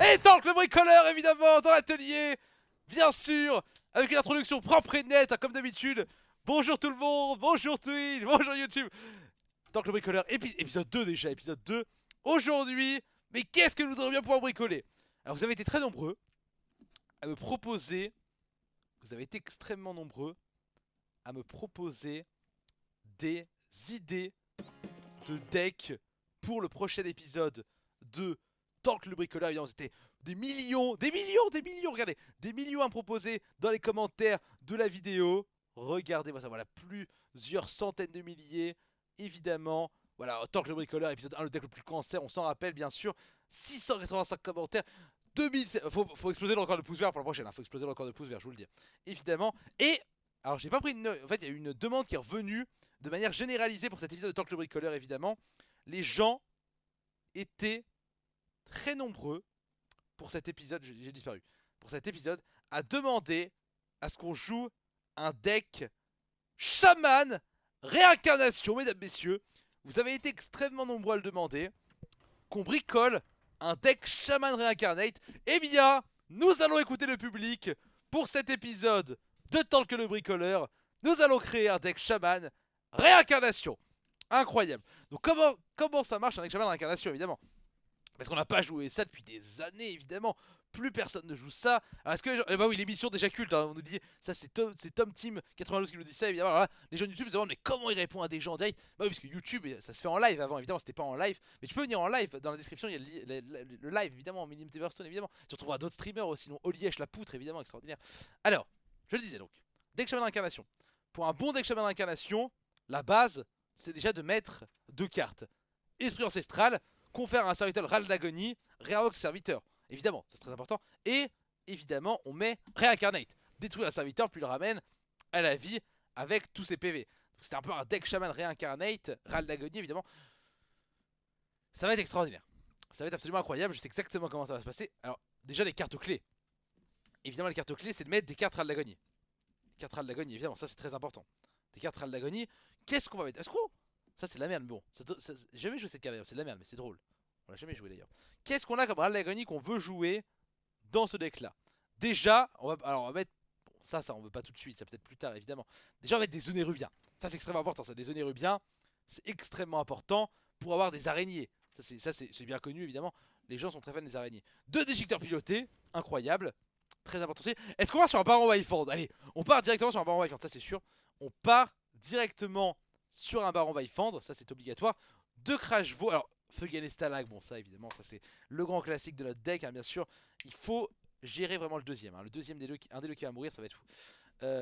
Et Tank le bricoleur, évidemment, dans l'atelier, bien sûr, avec une introduction propre et nette, hein, comme d'habitude. Bonjour tout le monde, bonjour Twitch, bonjour YouTube. Tank le bricoleur, épisode 2 déjà, épisode 2. Aujourd'hui, mais qu'est-ce que nous allons bien pouvoir bricoler? Alors vous avez été très nombreux à me proposer, vous avez été extrêmement nombreux à me proposer des idées de deck pour le prochain épisode de Tank le bricoleur. Évidemment, c'était des millions, regardez, des millions à me proposer dans les commentaires de la vidéo. Regardez-moi ça, voilà, plusieurs centaines de milliers, évidemment. Voilà, Tank le bricoleur, épisode 1, le deck le plus cancer, on s'en rappelle bien sûr. 685 commentaires, 2000... Faut exploser le record de pouces verts pour la prochaine, hein. Faut exploser le record de pouces verts, je vous le dis. Évidemment. Et, alors j'ai pas pris une... En fait, il y a eu une demande qui est revenue de manière généralisée pour cet épisode de Tank le bricoleur, évidemment. Les gens étaient très nombreux pour cet épisode, j'ai disparu, pour cet épisode, à demander à ce qu'on joue un deck chaman réincarnation, mesdames, messieurs. Vous avez été extrêmement nombreux à le demander, qu'on bricole un deck chaman réincarnate. Eh bien, nous allons écouter le public pour cet épisode de Tank le bricoleur. Nous allons créer un deck chaman réincarnation. Incroyable. Donc comment ça marche un deck chaman réincarnation, évidemment? Parce qu'on n'a pas joué ça depuis des années, évidemment. Plus personne ne joue ça. Alors, est-ce que les gens... bah oui, l'émission déjà culte, hein, on nous dit. Ça, c'est Tom Team 92 qui nous dit ça, évidemment. Alors là, les gens de YouTube se demandent, mais comment il répond à des gens en direct? Bah oui, parce que YouTube, ça se fait en live avant, évidemment, c'était pas en live. Mais tu peux venir en live. Dans la description, il y a le live, évidemment, Millimètre Everstone, évidemment. Tu retrouveras d'autres streamers aussi, sinon Olièche, la poutre, évidemment, extraordinaire. Alors, je le disais donc. Deck Shaman d'incarnation. Pour un bon deck Shaman d'incarnation, la base, c'est déjà de mettre deux cartes. Esprit ancestral, confère à un serviteur Ral d'agonie, réinvoque ce serviteur. Évidemment, c'est très important. Et évidemment, on met réincarnate. Détruire un serviteur, puis le ramène à la vie avec tous ses PV. C'était un peu un deck shaman réincarnate, Ral d'agonie, évidemment. Ça va être extraordinaire. Ça va être absolument incroyable. Je sais exactement comment ça va se passer. Alors, déjà, les cartes clés. Évidemment, les cartes clés, c'est de mettre des cartes Ral d'agonie. Cartes Ral d'agonie, évidemment, ça c'est très important. Des cartes Ral d'agonie. Qu'est-ce qu'on va mettre? Est-ce qu'on... Ça c'est de la merde, mais bon. J'ai jamais joué cette carte d'ailleurs, c'est de la merde, mais c'est drôle. On l'a jamais joué d'ailleurs. Qu'est-ce qu'on a comme Ral d'agonie qu'on veut jouer dans ce deck là? Déjà, on va mettre... Bon, ça on veut pas tout de suite, ça peut-être plus tard évidemment. Déjà on va mettre des onérubiens. Ça c'est extrêmement important, ça, des onérubiens. C'est extrêmement important pour avoir des araignées. Ça c'est bien connu évidemment. Les gens sont très fans des araignées. Deux déchiqueteurs pilotés, incroyable. Très important aussi. Est-ce qu'on va sur un baron Wildford? Allez, on part directement sur un baron Wildford, ça c'est sûr. On part directement sur un baron Wildford, ça c'est obligatoire. Deux Crash Vo, alors Feugen et Stalag, bon ça évidemment, ça c'est le grand classique de notre deck, hein, bien sûr. Il faut gérer vraiment le deuxième, hein. Le deuxième des deux, un des deux qui va mourir, ça va être fou.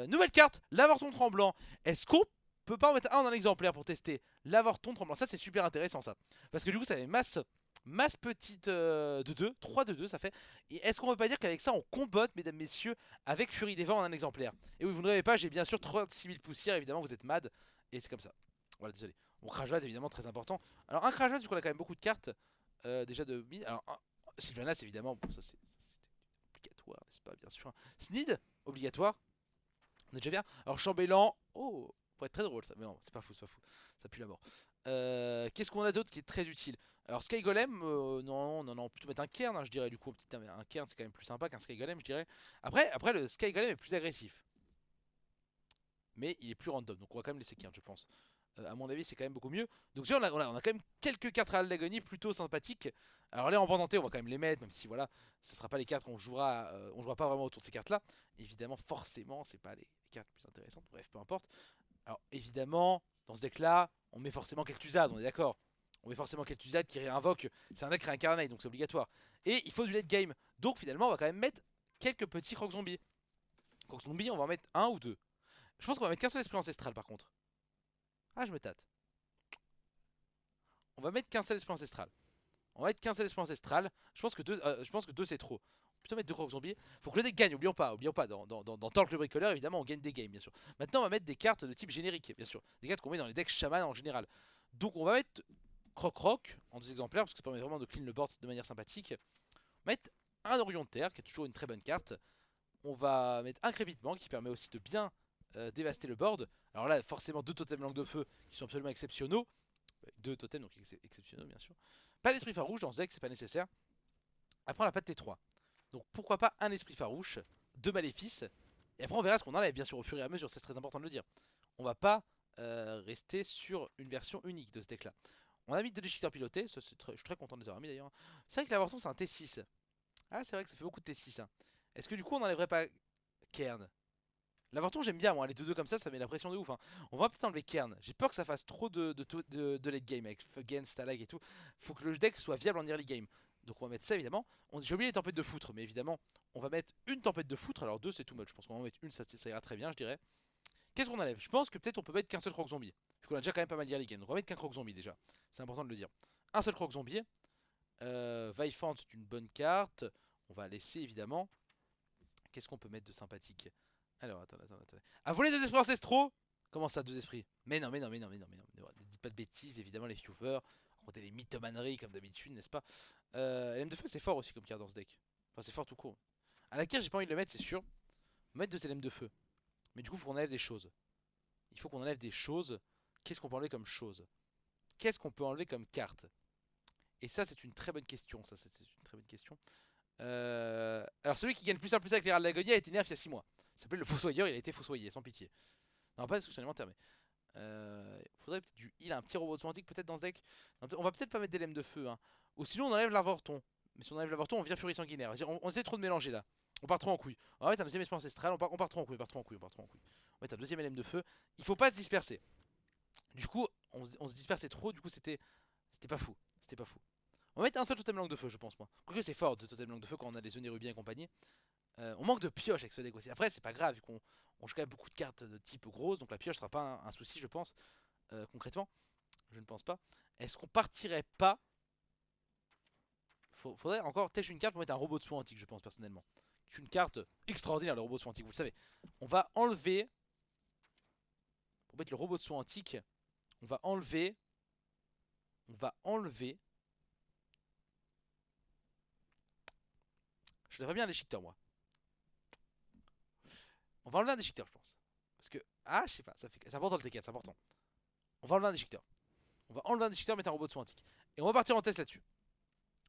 Nouvelle carte, l'avorton tremblant. Est-ce qu'on peut pas en mettre un dans l'exemplaire pour tester l'avorton tremblant? Ça c'est super intéressant ça. Parce que du coup ça fait masse petite de 2, 3 de 2 ça fait. Et est-ce qu'on peut pas dire qu'avec ça on combotte, mesdames, messieurs, avec Furie des Vents en un exemplaire? Et oui, vous ne rêvez pas, j'ai bien sûr 36 000 poussières, évidemment, vous êtes mad. Et c'est comme ça. Voilà, désolé. Bon, Crash Vase, évidemment, très important. Alors, un Crash Vase, du coup, on a quand même beaucoup de cartes. Déjà de mine. Alors, Sylvanas, évidemment, bon, ça c'est obligatoire, n'est-ce pas, bien sûr. Snid, obligatoire. On est déjà bien. Alors, Chambellan, oh, pourrait être très drôle ça. Mais non, c'est pas fou, c'est pas fou. Ça pue la mort. Qu'est-ce qu'on a d'autre qui est très utile? Alors Sky Golem, non, plutôt mettre un Cairn, hein, je dirais du coup. Un Cairn c'est quand même plus sympa qu'un Sky Golem, je dirais. Après le Sky Golem est plus agressif. Mais il est plus random, donc on va quand même laisser Cairn, je pense. À mon avis, c'est quand même beaucoup mieux. Donc déjà, on a quand même quelques cartes à l'agonie plutôt sympathiques. Alors là, en tenté, on va quand même les mettre, même si voilà, ce ne sera pas les cartes qu'on jouera, on jouera pas vraiment autour de ces cartes-là. Évidemment, forcément, c'est pas les cartes les plus intéressantes. Bref, peu importe. Alors évidemment, dans ce deck-là, on met forcément Kel'Thuzad, on est d'accord. On met forcément Kel'Thuzad qui réinvoque. C'est un deck réincarné, donc c'est obligatoire. Et il faut du late game. Donc finalement, on va quand même mettre quelques petits crocs zombies. Crocs zombies, on va en mettre un ou deux. Je pense qu'on va mettre qu'un seul esprit ancestral par contre. Ah, je me tâte. On va mettre qu'un seul esprit ancestral. On va mettre qu'un seul esprit ancestral. Je pense que deux c'est trop. Plutôt mettre deux crocs zombies. Faut que le deck gagne, oublions pas. Dans Tank le bricoleur, évidemment, on gagne des games, bien sûr. Maintenant, on va mettre des cartes de type générique, bien sûr. Des cartes qu'on met dans les decks shaman en général. Donc, on va mettre Croc en deux exemplaires, parce que ça permet vraiment de clean le board de manière sympathique. On va mettre un Orion de Terre, qui est toujours une très bonne carte. On va mettre un Crépitement, qui permet aussi de bien dévaster le board. Alors là, forcément, deux totems langue de feu, qui sont absolument exceptionnels. Deux totems, donc exceptionnels, bien sûr. Pas d'esprit farouche dans ce deck, c'est pas nécessaire. Après on n'a pas de T3. Donc pourquoi pas un esprit farouche, 2 maléfices. Et après on verra ce qu'on enlève bien sûr au fur et à mesure, c'est très important de le dire. On va pas rester sur une version unique de ce deck là. On a mis 2 déchiqueteurs pilotés, je suis très content de les avoir mis d'ailleurs. C'est vrai que l'avorton c'est un T6. Ah c'est vrai que ça fait beaucoup de T6 hein. Est-ce que du coup on n'enlèverait pas Cairn? L'avorton j'aime bien moi, les deux comme ça met la pression de ouf hein. On va peut-être enlever Cairn, j'ai peur que ça fasse trop de late game avec Fugen, Stalag et tout. Faut que le deck soit viable en early game. Donc on va mettre ça évidemment. J'ai oublié les tempêtes de foutre, mais évidemment on va mettre une tempête de foutre. Alors deux c'est too much, je pense qu'on va en mettre une, ça ira très bien je dirais. Qu'est-ce qu'on enlève? Je pense que peut-être on peut mettre qu'un seul croc zombie. Vu qu'on a déjà quand même pas mal d'early game, donc on va mettre qu'un croc zombie déjà. C'est important de le dire. Un seul croc zombie. Vaifant c'est une bonne carte. On va laisser évidemment. Qu'est-ce qu'on peut mettre de sympathique? Alors, attendez. À voler 2 esprits ancestraux. Comment ça, 2 esprits? Mais non. Ne dites pas de bêtises, évidemment, les viewers. Comptez les mythomaneries comme d'habitude, n'est-ce pas? LM de feu, c'est fort aussi comme carte dans ce deck. Enfin, c'est fort tout court. À la carte, j'ai pas envie de le mettre, c'est sûr. Mettre 2 LM de feu. Mais du coup, il faut qu'on enlève des choses. Il faut qu'on enlève des choses. Qu'est-ce qu'on peut enlever comme chose? Qu'est-ce qu'on peut enlever comme carte? Et ça, c'est une très bonne question. Ça, c'est une très bonne question. Alors celui qui gagne plus 1 plus avec les rats de l'agonie a été nerf il y a 6 mois. Il s'appelle le Fossoyeur, il a été fossoyé, sans pitié. Non, pas destruction alimentaire, mais. Faudrait peut-être du heal, un petit robot de soin antique peut-être dans ce deck. Non, on va peut-être pas mettre des lames de feu. Hein. Ou sinon on enlève l'avorton. Mais si on enlève l'avorton, on vient furie sanguinaire. On essaie trop de mélanger là. On part trop en couille. On va mettre un deuxième esprit ancestral, on part trop en couille, On va mettre un deuxième LM de feu. Il faut pas se disperser. Du coup, on se dispersait trop, du coup c'était pas fou. C'était pas fou. On va mettre un seul totem langue de feu, je pense moi. Quoique c'est fort de totem langue de feu quand on a des Onérubien et compagnie. On manque de pioche avec ce deck aussi. Après, c'est pas grave, vu qu'on joue quand même beaucoup de cartes de type grosse, donc la pioche sera pas un souci, je pense. Concrètement, je ne pense pas. Est-ce qu'on partirait pas? Faudrait encore têche une carte pour mettre un robot de soin antique, je pense personnellement. C'est une carte extraordinaire, le robot de soin antique, vous le savez. On va enlever. Pour mettre le robot de soin antique, on va enlever. On va enlever. Je devrais bien un déchiqueteur, moi. On va enlever un déchiqueteur, je pense. Parce que. Ah, je sais pas, c'est important le T4, c'est important. On va enlever un déchiqueteur. On va enlever un déchiqueteur, mettre un robot de soin antique. Et on va partir en test là-dessus.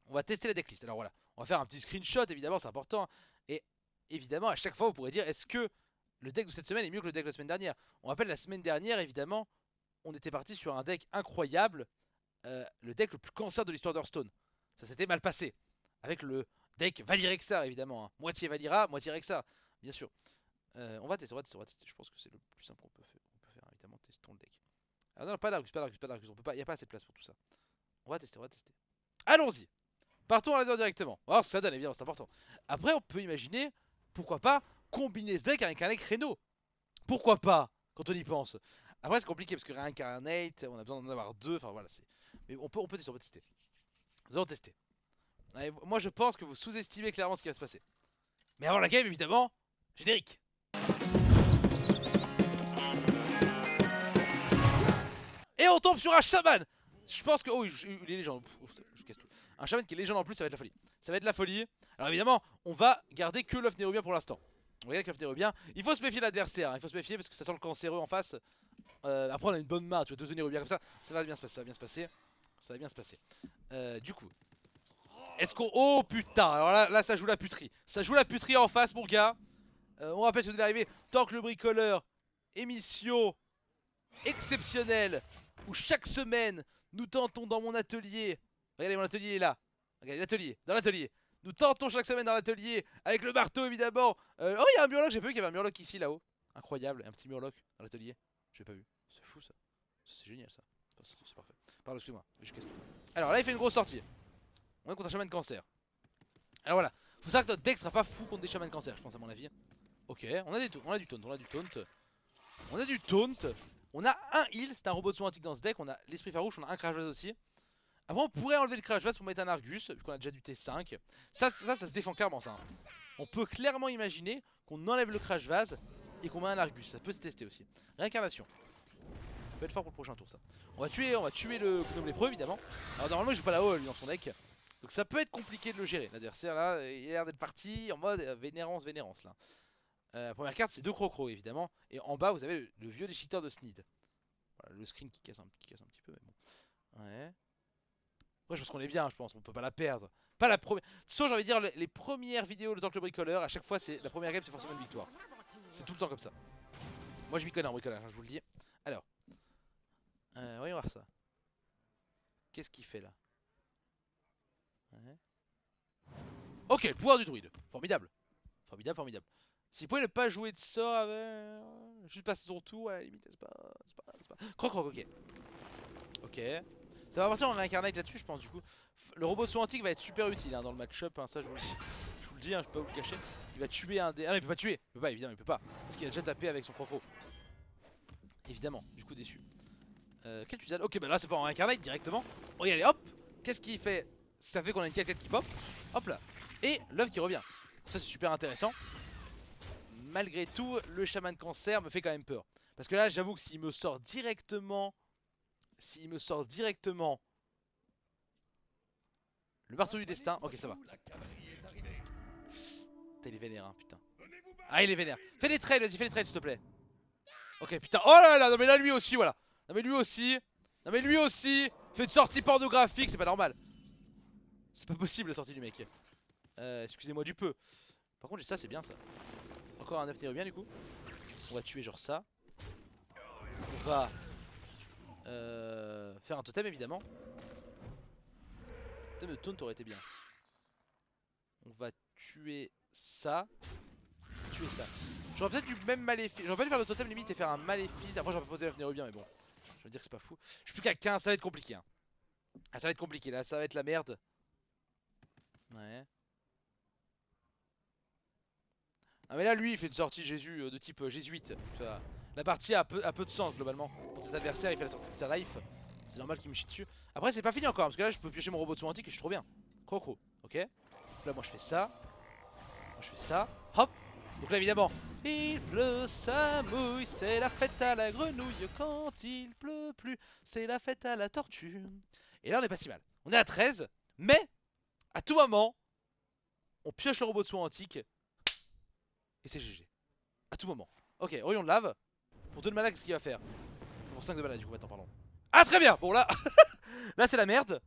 On va tester la decklist. Alors voilà, on va faire un petit screenshot, évidemment, c'est important. Et évidemment, à chaque fois, vous pourrez dire est-ce que le deck de cette semaine est mieux que le deck de la semaine dernière? On rappelle, la semaine dernière, évidemment, on était parti sur un deck incroyable. Le deck le plus cancer de l'histoire d'Hearthstone. Ça s'était mal passé. Avec le deck Valyrexar, évidemment. Hein. Moitié Valira, moitié Rexar, bien sûr. On va tester. Je pense que c'est le plus simple qu'on peut faire, évidemment. Testons le deck. Ah non, pas d'Argus. On peut pas, il n'y a pas assez de place pour tout ça. On va tester. Allons-y. Partons à la directement. On va voir ce que ça donne, évidemment, c'est important. Après, on peut imaginer, pourquoi pas, combiner ce deck avec un deck Reno. Pourquoi pas, quand on y pense. Après, c'est compliqué parce que Reincarnate, on a besoin d'en avoir 2. Enfin voilà, c'est. Mais on peut tester. Nous allons tester. Allez, moi, je pense que vous sous-estimez clairement ce qui va se passer. Mais avant la game, évidemment, générique. Et on tombe sur un chaman. Je pense que. Oh, il est légende. Je casse tout. Un chaman qui est légende en plus, ça va être la folie. Ça va être la folie. Alors évidemment, on va garder que l'œuf nérubien pour l'instant. On va garder que l'œuf nérubien. Il faut se méfier de l'adversaire. Hein. Il faut se méfier parce que ça sent le cancéreux en face. Après, on a une bonne main. Tu vois, 2 œufs nérubiens comme ça. Ça va bien se passer. Du coup. Est-ce qu'on. Oh putain. Alors là, ça joue la puterie. Ça joue la puterie en face, mon gars. On rappelle ce qui est arrivé. Tant que le bricoleur. Émission exceptionnelle où chaque semaine nous tentons dans mon atelier. Regardez, mon atelier est là. Regardez l'atelier, dans l'atelier. Nous tentons chaque semaine dans l'atelier avec le marteau évidemment. Oh, il y a un murloc, j'ai pas vu qu'il y avait un murloc ici là-haut. Incroyable, un petit murloc dans l'atelier. J'ai pas vu. C'est fou ça. C'est génial ça. Enfin, c'est parfait. Pardon, excuse-moi, je casse tout. Alors là, il fait une grosse sortie. On est contre un chaman de cancer. Alors voilà, faut savoir que notre deck sera pas fou contre des chamans de cancer, je pense à mon avis. Ok, on a du taunt. On a un heal, c'est un robot de soin antique dans ce deck. On a l'esprit farouche, on a un crash vase aussi. Après, on pourrait enlever le crash vase pour mettre un Argus, vu qu'on a déjà du T5. Ça se défend clairement, ça. Hein. On peut clairement imaginer qu'on enlève le crash vase et qu'on met un Argus. Ça peut se tester aussi. Réincarnation. Ça peut être fort pour le prochain tour, ça. On va tuer le gnome lépreux, évidemment. Alors, normalement, il joue pas la haut lui dans son deck. Donc, ça peut être compliqué de le gérer. L'adversaire, là, il a l'air d'être parti en mode vénérance, là. La première carte, c'est 2 crocros évidemment. Et en bas, vous avez le vieux déchiqueteur de Sneed. Voilà, le screen qui casse un petit peu, mais bon. Ouais. Ouais, je pense qu'on est bien, je pense. On peut pas la perdre. Pas la première. Sauf, j'ai envie de dire, les premières vidéos de Tank le bricoleur, à chaque fois, c'est la première game, c'est forcément une victoire. C'est tout le temps comme ça. Moi, je m'y connais en bricolage, hein, je vous le dis. Alors, voyons voir ça. Qu'est-ce qu'il fait là? Ouais. Ok, le pouvoir du druide. Formidable. Formidable, formidable. S'il pouvait ne pas jouer de sort avec... Juste passer son tour, à la limite, c'est pas... Croc, croc, ok. Ok. Ça va partir en réincarnate là-dessus, je pense, du coup. Le robot de saut antique va être super utile hein, dans le match-up, hein, ça je vous le dis. Je vous le dis, hein, je peux pas vous le cacher. Il va tuer un des... Ah non, il peut pas tuer. Il peut pas, évidemment, il peut pas. Parce qu'il a déjà tapé avec son croc. Évidemment, du coup déçu. Quel usage? Ok, bah là c'est pas en réincarnate directement. Regardez, hop. Qu'est-ce qu'il fait? Ça fait qu'on a une 4 qui pop. Hop là. Et l'œuf qui revient. Ça c'est super intéressant. Malgré tout, le chaman cancer me fait quand même peur. Parce que là, j'avoue que s'il me sort directement... S'il me sort directement... Le marteau du destin... Ok, ça va. Putain, il est vénère, hein, putain. Ah, il est vénère. Fais des trades, vas-y, fais des trades, s'il te plaît. Ok, putain. Oh là là, non mais là, lui aussi, voilà. Non mais lui aussi. Non mais lui aussi. Fait une sortie pornographique, c'est pas normal. C'est pas possible la sortie du mec. Excusez-moi du peu. Par contre, j'ai ça, c'est bien ça. Encore un œuf nérubien du coup. On va tuer genre ça. On va faire un totem évidemment. Le totem de taunt aurait été bien. On va tuer ça. Tuer ça. J'aurais peut-être dû même maléfice. J'aurais pas dû faire le totem limite et faire un maléfice. Après j'aurais posé l'œuf nérubien mais bon. Je veux dire que c'est pas fou. Je suis plus qu'à 15, ça va être compliqué. Hein. Ah, ça va être compliqué là, ça va être la merde. Ouais. Ah mais là lui il fait une sortie Jésus de type jésuite. La partie a peu de sens globalement. Pour cet adversaire il fait la sortie de sa life. C'est normal qu'il me chie dessus. Après c'est pas fini encore parce que là je peux piocher mon robot de soin antique et je suis trop bien. Crocro, ok. Donc là moi je fais ça. Moi je fais ça. Hop. Donc là évidemment. Il pleut, ça mouille, c'est la fête à la grenouille. Quand il pleut plus, c'est la fête à la tortue. Et là on est pas si mal. On est à 13. Mais à tout moment, on pioche le robot de soin antique. Et c'est GG. À tout moment. Ok, rayon de lave. Pour 2 de mana, qu'est-ce qu'il va faire? Pour 5 de mana du coup maintenant, pardon. Ah très bien. Bon là, là c'est la merde.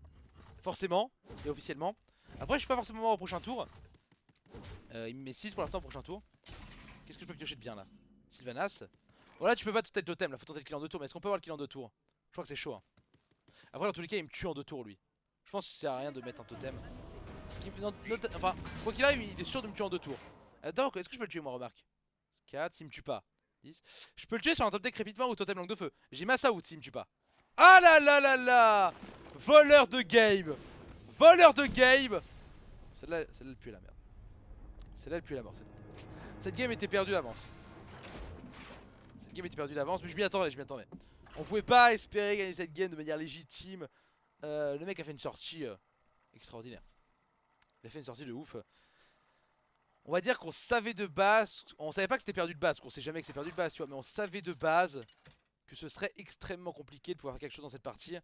Forcément, et officiellement. Après je suis pas forcément mort au prochain tour. Il me met 6 pour l'instant au prochain tour. Qu'est-ce que je peux piocher de bien là? Sylvanas. Bon là tu peux pas tenter le totem là, faut tenter le kill en 2 tours. Mais est-ce qu'on peut avoir le kill en 2 tours? Je crois que c'est chaud hein. Après dans tous les cas il me tue en 2 tours lui. Je pense que ça sert à rien de mettre un totem. Enfin, quoi qu'il arrive il est sûr de me tuer en 2 tours. Attends, est-ce que je peux le tuer moi remarque? 4 s'il me tue pas. 10. Je peux le tuer sur un top deck crépitement ou totem langue de feu. J'ai Massa out s'il me tue pas. Ah là là là là. Voleur de game. Voleur de game. Celle-là elle pue la merde. Celle-là elle pue la mort. Cette game était perdue d'avance. Cette game était perdue d'avance, mais je m'y attendais, On pouvait pas espérer gagner cette game de manière légitime. Le mec a fait une sortie extraordinaire. Il a fait une sortie de ouf. On va dire qu'on savait de base, on savait pas que c'était perdu de base, qu'on sait jamais que c'est perdu de base, tu vois, mais on savait de base que ce serait extrêmement compliqué de pouvoir faire quelque chose dans cette partie.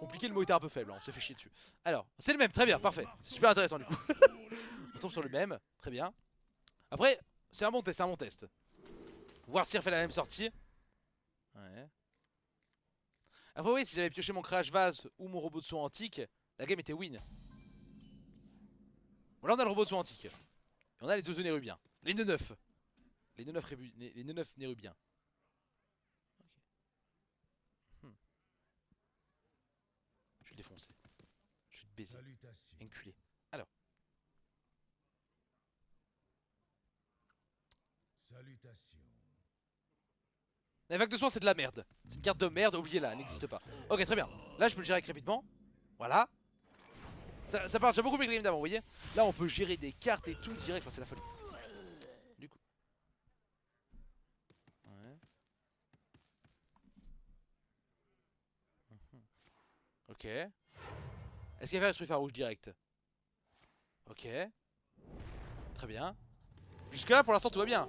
Compliqué, le mot était un peu faible, hein, on s'est fait chier dessus. Alors, c'est le même, très bien, parfait. C'est super intéressant du coup. On tombe sur le même, très bien. Après, c'est un bon test, Voir si il refait la même sortie. Ouais. Après oui, si j'avais pioché mon crash vase ou mon robot de soin antique, la game était win. Bon là on a le robot de soin antique. Et on a les 2 nérubiens. Les 9. Les 9 nérubiens. Okay. Je vais le défoncer. Je vais te baiser. Enculé. Alors. Salutations. La vague de soin c'est de la merde. C'est une carte de merde, oubliez-la, elle n'existe pas. Ok très bien. Là je peux le gérer rapidement. Voilà. Ça part déjà beaucoup mieux que d'avant, vous voyez. Là on peut gérer des cartes et tout direct, enfin, c'est la folie. Du coup. Ouais. Ok. Est-ce qu'il va faire esprit farouche direct? Ok. Très bien. Jusque là pour l'instant tout va bien.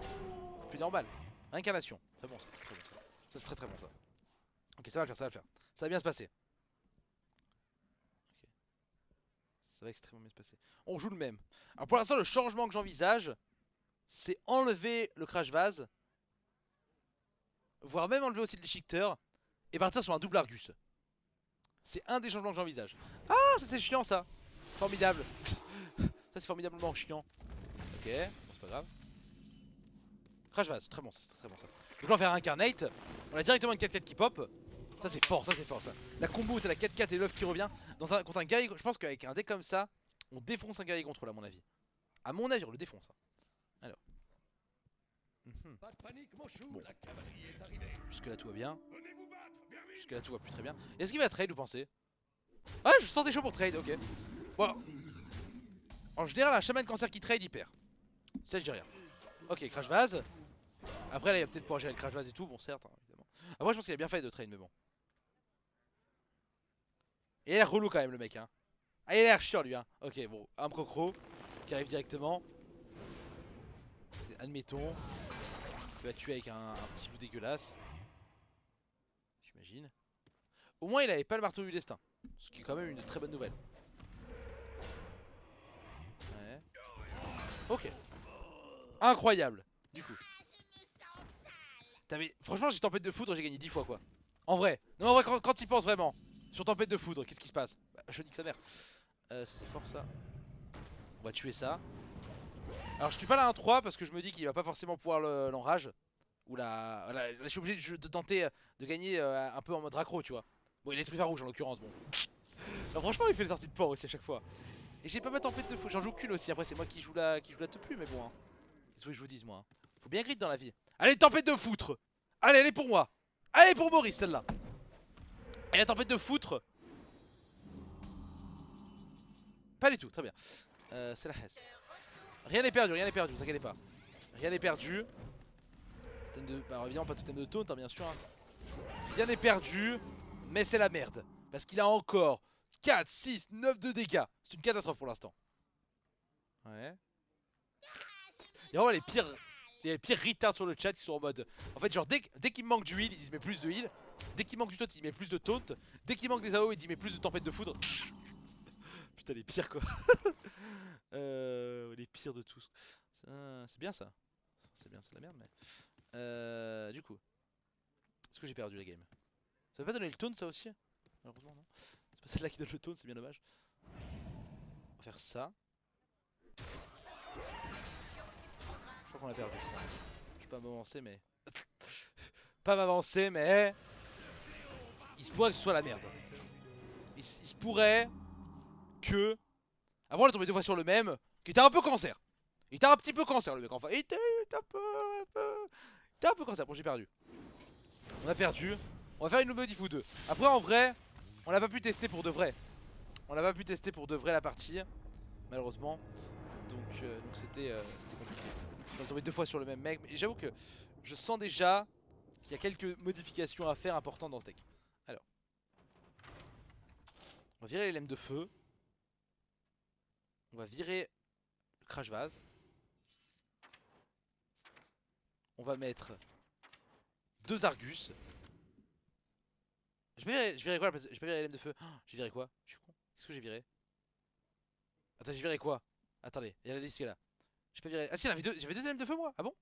Plus normal. Incarnation. Très bon ça. Très bon ça. Ça c'est très bon ça. Ok ça va le faire, ça va le faire. Ça va bien se passer. Ok. Ça va extrêmement bien se passer. On joue le même. Alors pour l'instant le changement que j'envisage, c'est enlever le crash vase. Voire même enlever aussi le déchiqueteur. Et partir sur un double Argus. C'est un des changements que j'envisage. Ah, ça c'est chiant ça. Formidable. Ça c'est formidablement chiant. Ok, bon, c'est pas grave. Crash vase, très bon ça, c'est très bon ça. Donc là on va faire un incarnate. On a directement une 4-4 qui pop. Ça c'est fort ça. La combo où t'as la 4-4 et l'œuf qui revient contre un guerrier. Je pense qu'avec un deck comme ça, on défonce un guerrier contrôle à mon avis. À mon avis on le défonce. Alors. Pas de panique, mon chou, Bon. la cavalerie est arrivée. Jusque là tout va bien. Venez vous battre, bien vite. Jusque là tout va plus très bien. Est-ce qu'il va trade vous pensez? Ah je sentais chaud pour trade, ok. Bon. En général un chaman cancer qui trade il perd. Ça je dis rien. Ok, crash vase. Après là il va peut-être pouvoir gérer le crash vase et tout, bon certes hein, évidemment. Après je pense qu'il a bien fait de trade mais bon. Il a l'air relou quand même le mec hein. Ah il a l'air chiant lui hein. Ok bon, un crocro qui arrive directement. Admettons. Il va tuer avec un petit loup dégueulasse. J'imagine. Au moins il avait pas le marteau du destin. Ce qui est quand même une très bonne nouvelle. Ouais. Ok. Incroyable. Du coup. Franchement j'ai tempête de foudre, j'ai gagné 10 fois quoi. En vrai. Non en vrai quand il pense vraiment. Sur tempête de foudre, qu'est-ce qui se passe? Bah, je nique sa mère. C'est fort ça. On va tuer ça. Alors je tue pas la 1-3 parce que je me dis qu'il va pas forcément pouvoir l'enrage. Ou là je suis obligé de tenter de gagner un peu en mode raccro tu vois. Bon il a l'esprit farouche en l'occurrence bon. Alors, franchement il fait les sorties de port aussi à chaque fois. Et j'ai pas ma tempête de foudre, j'en joue qu'une aussi, après c'est moi qui joue la top plus mais bon hein. Qu'est-ce que je vous dise moi hein. Faut bien grid dans la vie. Allez tempête de foutre. Allez elle est pour moi. Allez pour Maurice celle-là. Et la tempête de foutre. Pas du tout, très bien. C'est la Hesse. Rien n'est perdu, vous inquiétez pas. Rien n'est perdu. Alors évidemment pas totem de taunt hein, bien sûr hein. Rien n'est perdu. Mais c'est la merde. Parce qu'il a encore 4, 6, 9 de dégâts. C'est une catastrophe pour l'instant. Ouais. Il y a vraiment les pires retards sur le chat qui sont en mode. En fait genre dès qu'il me manque du heal, ils disent mais plus de heal. Dès qu'il manque du taunt, il met plus de taunt. Dès qu'il manque des AO, il dit mais plus de tempête de foudre. Putain les pires quoi. Les pires de tous. C'est bien ça. C'est bien, c'est de la merde mais. Du coup. Est-ce que j'ai perdu la game? Ça va pas donner le taunt ça aussi? Malheureusement non. C'est pas celle-là qui donne le taunt, c'est bien dommage. On va faire ça. Je crois qu'on l'a perdu je crois. Je peux pas m'avancer mais. Pas m'avancer mais. Il se pourrait que ce soit la merde. Il se pourrait que. Après on est tombé 2 fois sur le même. Qui était un peu cancer. Il était un petit peu cancer le mec enfin. Il était un peu cancer. Bon j'ai perdu. On a perdu. On va faire une modif ou deux. Après en vrai, on l'a pas pu tester pour de vrai. On l'a pas pu tester pour de vrai la partie. Malheureusement. Donc c'était compliqué. On est tombé 2 fois sur le même mec. Mais j'avoue que je sens déjà qu'il y a quelques modifications à faire importantes dans ce deck. Alors. On va virer les lames de feu. On va virer le crash vase. On va mettre 2 Argus. Je virais quoi à la place? J'ai pas viré les lames de feu. Oh, j'ai viré quoi? Je suis con. Qu'est-ce que j'ai viré? Attends, j'ai viré quoi? Attendez, il y a la liste qui est là. J'ai pas viré. Ah si, j'avais 2 lames de feu moi? Ah bon?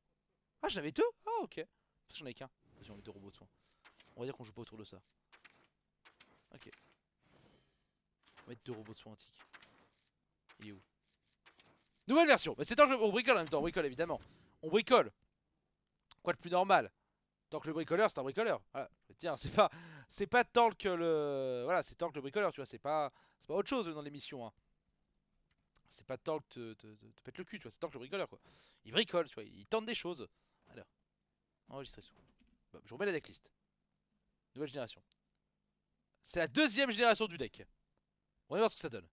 Ah, j'en avais 2? Ah, ok. Parce que j'en avais qu'un. Vas-y, on met 2 robots de soin. On va dire qu'on joue pas autour de ça. Ok. On va mettre 2 robots de soin antiques. Il est où? Nouvelle version. Bah, c'est tant que on bricole en même temps. On bricole évidemment. On bricole. Quoi de plus normal? Tant que le bricoleur c'est un bricoleur. Voilà. Tiens, c'est pas tant que le. Voilà, c'est tant que le bricoleur, tu vois. C'est pas autre chose dans l'émission. Hein. C'est pas tant que te pète le cul, tu vois. C'est tant que le bricoleur, quoi. Il bricole, tu vois. Il tente des choses. Alors, enregistrer sous. Bah, je remets la decklist. Nouvelle génération. C'est la 2ème génération du deck. On va voir ce que ça donne.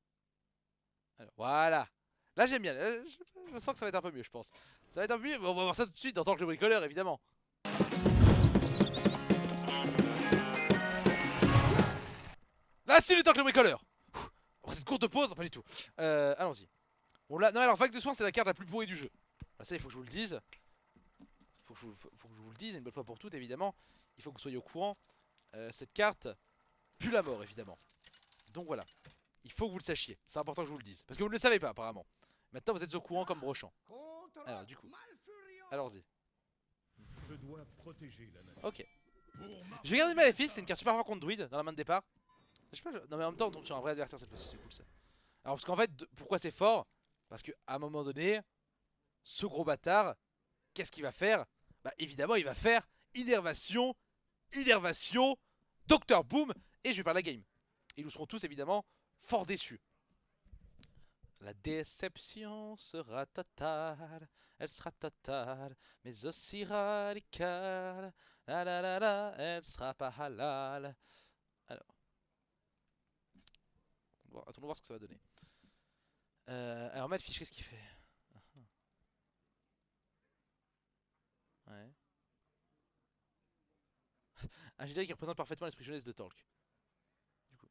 Alors, voilà. Là, j'aime bien. Je sens que ça va être un peu mieux, je pense. Ça va être un peu mieux. Mais on va voir ça tout de suite en tant que le bricoleur, évidemment. Là, c'est le temps que le bricoleur. Après cette courte pause, pas du tout. Allons-y. Bon, là, non, alors, vague de soin, c'est la carte la plus pourrie du jeu. Là, ça, il faut que je vous le dise. Faut que je vous le dise une bonne fois pour toutes, évidemment. Il faut que vous soyez au courant. Cette carte pue la mort, évidemment. Donc voilà. Il faut que vous le sachiez. C'est important que je vous le dise. Parce que vous ne le savez pas, apparemment. Maintenant, vous êtes au courant comme brochant. Alors, du coup. Allons-y. Je dois protéger la nature. Ok. Je vais garder Maléfice, c'est une carte super forte contre Druid dans la main de départ. Je sais pas, non mais en même temps on tombe sur un vrai adversaire cette fois-ci, c'est cool ça. Alors parce qu'en fait, pourquoi c'est fort? Parce qu'à un moment donné, ce gros bâtard, qu'est-ce qu'il va faire? Bah évidemment il va faire Innervation, Innervation, Docteur Boom, et je vais perdre la game. Et nous serons tous évidemment fort déçus. La déception sera totale, elle sera totale, mais aussi radicale. La la la la, elle sera pas halal. Alors, attendons voir ce que ça va donner. Alors Madfish, qu'est-ce qu'il fait? Ouais. Un générique qui représente parfaitement l'esprit jeunesse de Talk. Du coup.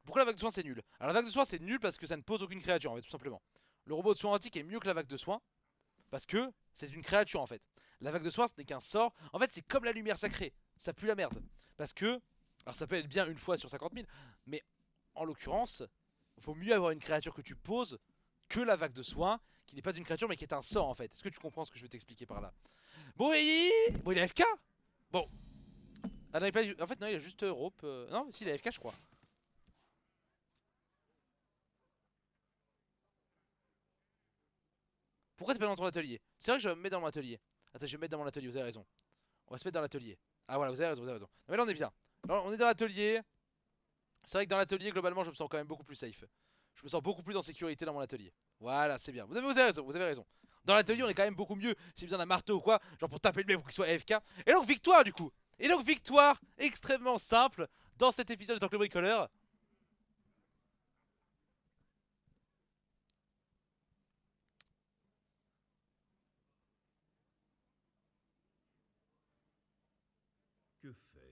Pourquoi la vague de soins c'est nul? Alors la vague de soins c'est nul parce que ça ne pose aucune créature en fait, tout simplement. Le robot de soins antique est mieux que la vague de soins parce que c'est une créature en fait. La vague de soins ce n'est qu'un sort. En fait c'est comme la lumière sacrée, ça pue la merde. Parce que, alors ça peut être bien une fois sur 50 000, mais en l'occurrence, il faut mieux avoir une créature que tu poses que la vague de soins qui n'est pas une créature mais qui est un sort en fait. Est-ce que tu comprends ce que je vais t'expliquer par là? Bon, bon il est AFK. Bon. Ah non, en fait non, il a juste rope. Non, si il est AFK je crois. Pourquoi c'est pas dans ton atelier? C'est vrai que je vais me mettre dans mon atelier. Attends, je vais me mettre dans mon atelier, vous avez raison. On va se mettre dans l'atelier. Ah voilà, vous avez raison, vous avez raison. Non, mais là on est bien. Là on est dans l'atelier. C'est vrai que dans l'atelier, globalement, je me sens quand même beaucoup plus safe. Je me sens beaucoup plus en sécurité dans mon atelier. Voilà, c'est bien. Vous avez raison, vous avez raison. Dans l'atelier, on est quand même beaucoup mieux si besoin d'un marteau ou quoi, genre pour taper le mec pour qu'il soit AFK. Et donc victoire du coup. Et donc victoire extrêmement simple dans cet épisode de Tank le Bricoleur. Que faire?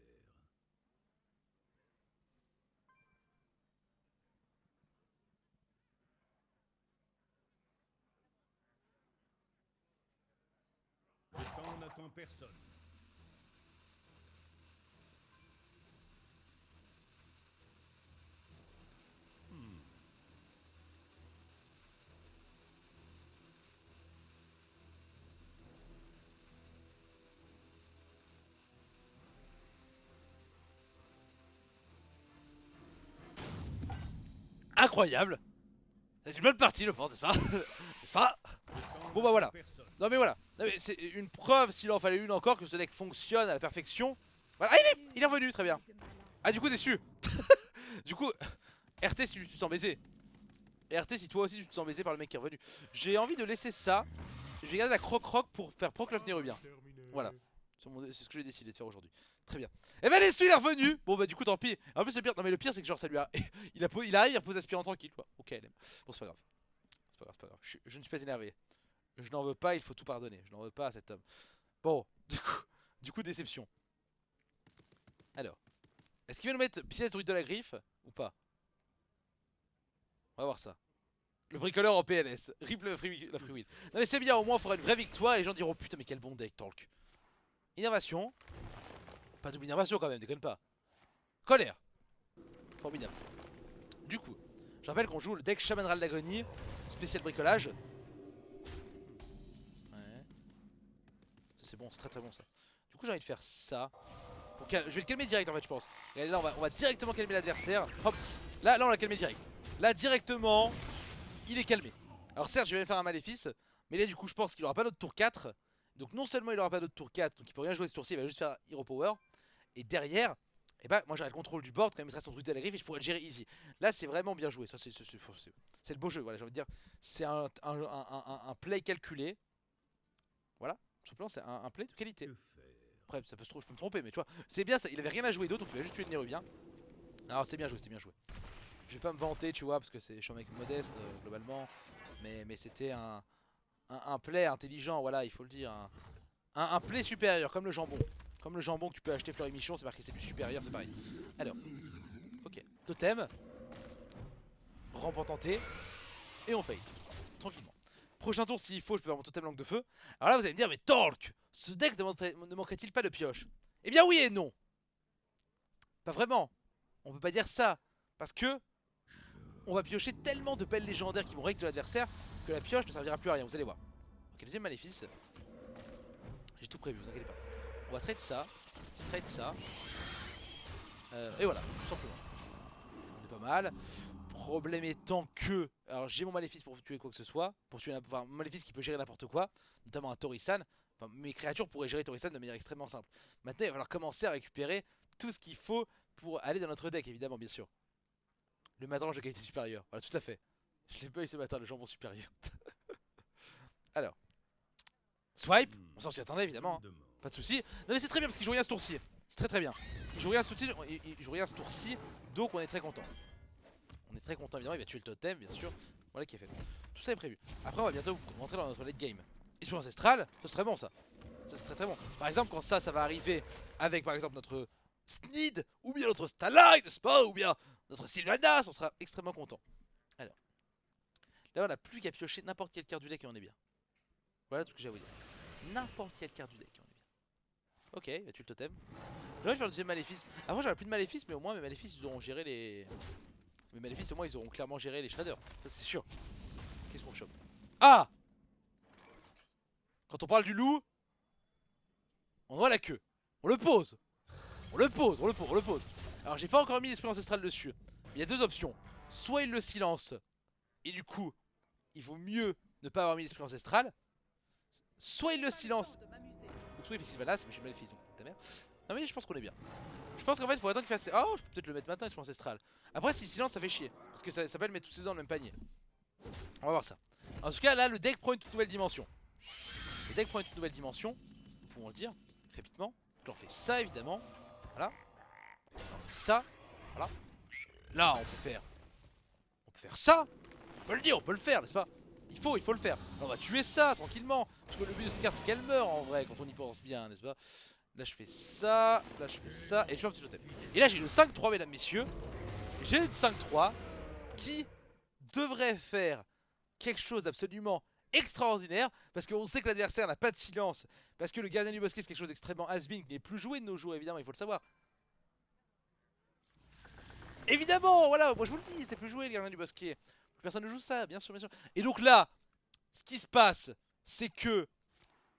Le temps n'attend personne. Incroyable. C'est une bonne partie, je pense, n'est-ce pas? N'est-ce pas? Bon bah voilà. Non mais voilà. C'est une preuve, s'il en fallait une encore, que ce deck fonctionne à la perfection. Voilà. Ah, il est revenu, très bien. Ah du coup déçu. Du coup, RT si tu te sens baisé. RT si toi aussi tu te sens baisé par le mec qui est revenu. J'ai envie de laisser ça. Je vais garder la croc-croc pour faire proc l'œuf nérubien. Voilà. C'est ce que j'ai décidé de faire aujourd'hui. Très bien. Et bah il est revenu. Bon bah du coup tant pis. En plus le pire, non mais le pire c'est que genre ça lui a... il arrive, il repose aspirant tranquille quoi. Ok LM. Bon c'est pas grave. C'est pas grave, c'est pas grave. Je ne suis pas énervé. Je n'en veux pas, il faut tout pardonner. Je n'en veux pas à cet homme. Bon, du coup déception. Alors. Est-ce qu'il va nous mettre pièce druide de la griffe ou pas? On va voir ça. Le bricoleur en PLS. Rip la free win. Non mais c'est bien, au moins on fera une vraie victoire et les gens diront putain mais quel bon deck Talk. Innervation. Pas double innervation quand même, déconne pas. Colère. Formidable. Du coup, je rappelle qu'on joue le deck Shaman Ral d'Agonie, spécial bricolage. Ouais. C'est bon, c'est très très bon ça. Du coup j'ai envie de faire ça. Je vais le calmer direct en fait je pense. Et là on va directement calmer l'adversaire. Hop. Là on l'a calmé direct. Là directement, il est calmé. Alors certes je vais faire un maléfice, mais là du coup je pense qu'il aura pas notre tour 4. Donc non seulement il aura pas notre tour 4, donc il peut rien jouer ce tour-ci, il va juste faire Hero Power. Et derrière, et bah moi j'ai le contrôle du board quand il me reste son truc à la griffe et je pourrais le gérer easy. Là c'est vraiment bien joué, ça c'est le beau jeu, voilà j'ai envie de dire. C'est un play calculé. Voilà, tout simplement c'est un play de qualité. Que faire? Après ça peut se je peux me tromper mais tu vois, c'est bien ça, il avait rien à jouer d'autre donc il va juste tuer le Nérubien. Alors c'est bien joué, c'était bien joué. Je vais pas me vanter tu vois parce que je suis un mec modeste globalement. Mais c'était un play intelligent, voilà il faut le dire. Un play supérieur comme le jambon. Comme le jambon que tu peux acheter Fleury Michon, c'est marqué c'est du supérieur, c'est pareil. Alors, ok, totem. Rampe en tenté. Et on face. Tranquillement. Prochain tour, s'il faut, je peux faire mon totem langue de feu. Alors là, vous allez me dire, mais Talk, ce deck ne manquerait-il pas de pioche? Eh bien oui et non. Pas vraiment. On peut pas dire ça. Parce que on va piocher tellement de belles légendaires qui vont règle de l'adversaire que la pioche ne servira plus à rien, vous allez voir. Ok, deuxième maléfice. J'ai tout prévu, vous inquiétez pas. On va trade ça. Et voilà, tout simplement. mal. Problème étant que, alors j'ai mon maléfice pour tuer quoi que ce soit, pour tuer enfin, mon maléfice qui peut gérer n'importe quoi, notamment un Torisan. Enfin, mes créatures pourraient gérer Torisan de manière extrêmement simple. Maintenant il va falloir commencer à récupérer tout ce qu'il faut pour aller dans notre deck évidemment bien sûr. Le matrange de qualité supérieure, voilà tout à fait. Je l'ai pas eu ce matin, le jambon supérieur. Alors, swipe, on s'en s'y attendait évidemment, hein. Pas de soucis. Non mais c'est très bien parce qu'il joue rien ce tour-ci. C'est très très bien. Il joue rien ce tour-ci, donc on est très content. On est très content évidemment, il va tuer le totem bien sûr. Voilà qui est fait. Tout ça est prévu. Après on va bientôt rentrer dans notre late game. Esprit ancestral, ça c'est très bon ça. Ça c'est très très bon. Par exemple quand ça va arriver avec par exemple notre Snid ou bien notre Starlight, n'est-ce pas, ou bien notre Sylvanas, on sera extrêmement content. Alors, là on n'a plus qu'à piocher n'importe quelle carte du deck et on est bien. Voilà tout ce que j'ai à vous dire. N'importe quelle carte du deck et on est bien. Ok, il va tuer le totem. J'aurais faire le deuxième maléfice. Après j'aurais plus de maléfice mais au moins mes maléfices ils auront géré les... Mes maléfices au moins ils auront clairement géré les shredders. Ça c'est sûr. Qu'est-ce qu'on chope? Ah! Quand on parle du loup, on voit la queue. On le pose. On le pose, on le pose, on le pose. Alors j'ai pas encore mis l'esprit ancestral dessus. Mais il y a deux options. Soit il le silence, et du coup, il vaut mieux ne pas avoir mis l'esprit ancestral. Soit il le silence. Ou soit il fait Sylvanas, mais je suis maléfice donc ta mère. Non mais je pense qu'on est bien. Je pense qu'en fait il faut attendre qu'il fasse... Oh, je peux peut-être le mettre maintenant, l'esprit ancestral. Après s'il silence ça fait chier. Parce que ça s'appelle mettre tous ses œufs dans le même panier. On va voir ça. En tout cas là le deck prend une toute nouvelle dimension. Le deck prend une toute nouvelle dimension. Nous pouvons le dire très rapidement. Donc là on fait ça évidemment. Voilà. Là, on fait ça. Voilà. Là on peut faire ça. On peut le dire, on peut le faire, n'est-ce pas? Il faut le faire. Alors, on va tuer ça tranquillement. Parce que le but de cette carte c'est qu'elle meurt en vrai quand on y pense bien, n'est-ce pas? Là je fais ça, là je fais ça, et je fais un petit totem. Et là j'ai le 5-3 mesdames messieurs. J'ai une 5-3 qui devrait faire quelque chose d'absolument extraordinaire. Parce qu'on sait que l'adversaire n'a pas de silence. Parce que le gardien du bosquet c'est quelque chose d'extrêmement has-been qui n'est plus joué de nos jours évidemment, il faut le savoir. Évidemment, voilà, moi je vous le dis, c'est plus joué le gardien du bosquet. Personne ne joue ça, bien sûr, bien sûr. Et donc là, ce qui se passe, c'est que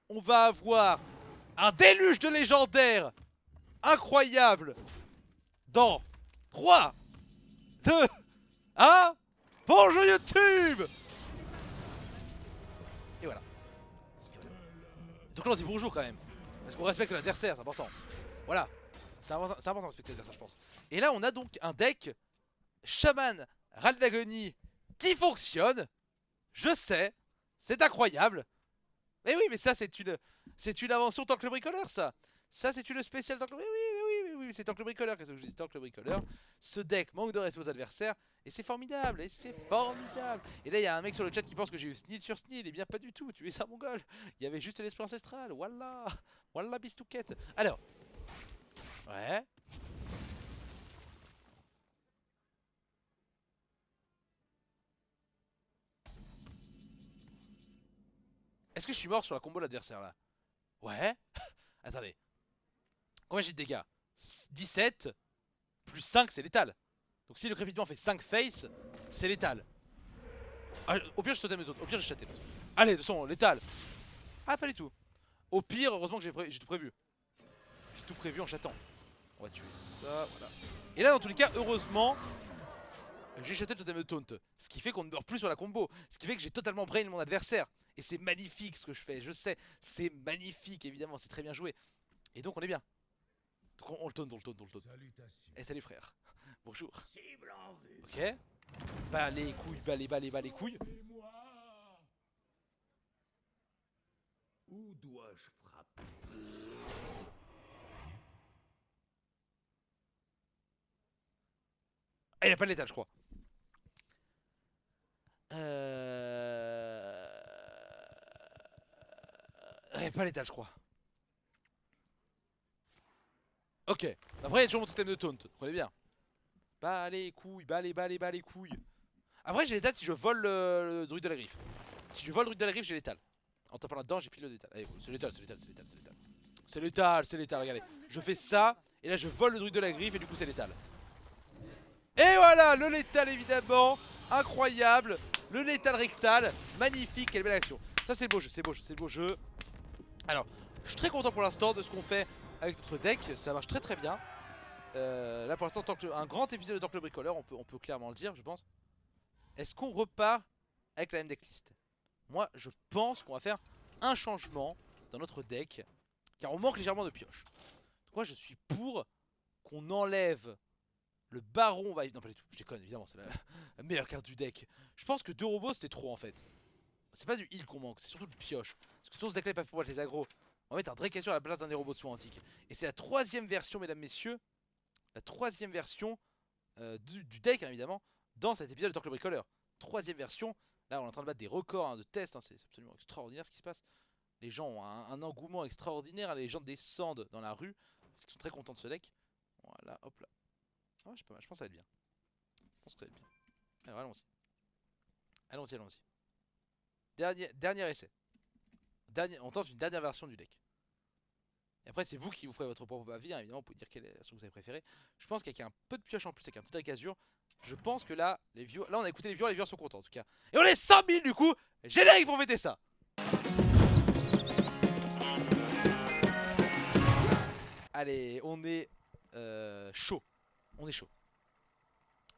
on va avoir un déluge de légendaires incroyable dans 3, 2, 1. Bonjour YouTube. Et voilà. Donc là on dit bonjour quand même. Parce qu'on respecte l'adversaire, c'est important. Voilà. C'est important de respecter l'adversaire je pense. Et là on a donc un deck Shaman Râle d'Agonie qui fonctionne. Je sais. C'est incroyable. Mais oui mais ça c'est une invention tant que le bricoleur ça. Ça c'est une spéciale tant que le... Oui, c'est tant que le bricoleur. Qu'est-ce que je dis? Tant que le bricoleur. Ce deck manque de respect aux adversaires. Et c'est formidable, et c'est formidable. Et là il y a un mec sur le chat qui pense que j'ai eu Snid sur Snid. Et bien pas du tout, tu es un mongol. Il y avait juste l'esprit ancestral, voilà. Voilà bistouquette. Alors. Ouais. Est-ce que je suis mort sur la combo de l'adversaire là? Ouais. Attendez. Combien j'ai de dégâts? 17 plus 5 c'est létal. Donc si le crépitement fait 5 face, c'est létal. Ah, au pire je totem les autres, au pire j'ai chaté. Allez de toute façon, létal. Ah pas du tout. Au pire, heureusement que j'ai tout prévu. J'ai tout prévu en chatant. On va tuer ça, voilà. Et là dans tous les cas, heureusement, j'ai chaté le totem de taunt. Ce qui fait qu'on ne meurt plus sur la combo. Ce qui fait que j'ai totalement brain mon adversaire. Et c'est magnifique ce que je fais, je sais. C'est magnifique évidemment, c'est très bien joué. Et donc on est bien. Donc on le taunt, on le taunt, on le taunt. Eh salut frère. Bonjour. Ok. Bas les couilles, bas les couilles. Où dois-je frapper? Ah, il a pas de létal, je crois. Il a pas létal, je crois. Ok. Après, il y a toujours mon totem de taunt. Prenez bien. Bas les couilles, bas les couilles. Après, j'ai létal si je vole le druide de la griffe. Si je vole le druide de la griffe, j'ai létal. En tapant là-dedans, j'ai pile le létal. Allez, c'est létal, c'est létal, c'est létal, c'est létal. C'est létal, c'est létal, regardez. Je fais ça, et là je vole le druide de la griffe, et du coup c'est létal. Et voilà, le létal évidemment. Incroyable. Le létal rectal. Magnifique, quelle belle action. Ça c'est le beau jeu, c'est beau jeu, c'est le beau jeu. Alors, je suis très content pour l'instant de ce qu'on fait avec notre deck. Ça marche très très bien. là pour l'instant, un grand épisode de Tank le Bricoleur, on peut clairement le dire, je pense. Est-ce qu'on repart avec la même decklist? Moi, je pense qu'on va faire un changement dans notre deck, car on manque légèrement de pioches. Donc moi, je suis pour qu'on enlève le baron. Non, pas du tout, je déconne, évidemment, c'est la meilleure carte du deck. Je pense que 2 robots, c'était trop en fait. C'est pas du heal qu'on manque, c'est surtout du pioche. Parce que sur ce deck là, il pas pour mettre les agros. On va mettre un Drake à la place d'un des robots de soins antiques. Et c'est la 3ème version, mesdames, messieurs. La 3ème version du deck, hein, évidemment, dans cet épisode de Tank le Bricoleur. 3ème version. Là, on est en train de battre des records hein, de tests. Hein, c'est absolument extraordinaire ce qui se passe. Les gens ont un engouement extraordinaire. Hein, les gens descendent dans la rue parce qu'ils sont très contents de ce deck. Voilà, hop là. Ah, je pense que ça va être bien. Je pense que ça va être bien. Alors, allons-y. Allons-y, allons-y. Dernier essai. On tente une dernière version du deck. Et après, c'est vous qui vous ferez votre propre avis. Hein. Évidemment, vous pouvez dire quelle version vous avez préférée. Je pense qu'avec un peu de pioche en plus, avec un petit Drake Azur, je pense que là, là, on a écouté les viewers sont contents en tout cas. Et on est 100 000 du coup. Générique pour fêter ça. Allez, on est chaud. On est chaud.